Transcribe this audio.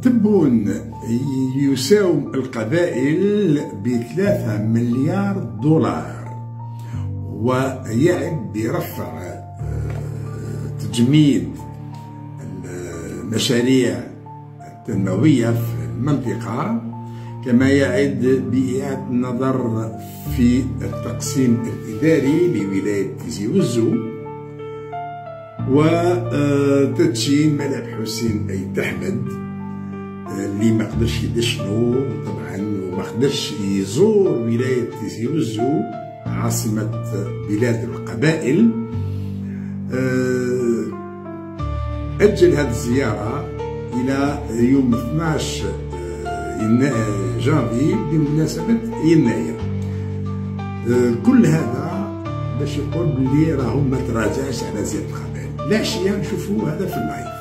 تبون يساوم القبائل ب3 مليار دولار، ويعد برفع تجميد المشاريع التنموية في المنطقة، كما يعد بإعادة النظر في التقسيم الإداري لولاية تيزي وزو، وتدشين ملعب حسين أيت أحمد اللي ما قدرش يدشنو طبعا، وما قدرش يزور ولاية تيزي وزو عاصمة بلاد القبائل. أجل هذه الزيارة إلى يوم 12 جانفي بمناسبة يناير. كل هذا باش يقول بلي راهو ما تراجعش على زيادة القبائل. العشية نشوفوا هذا في اللايف.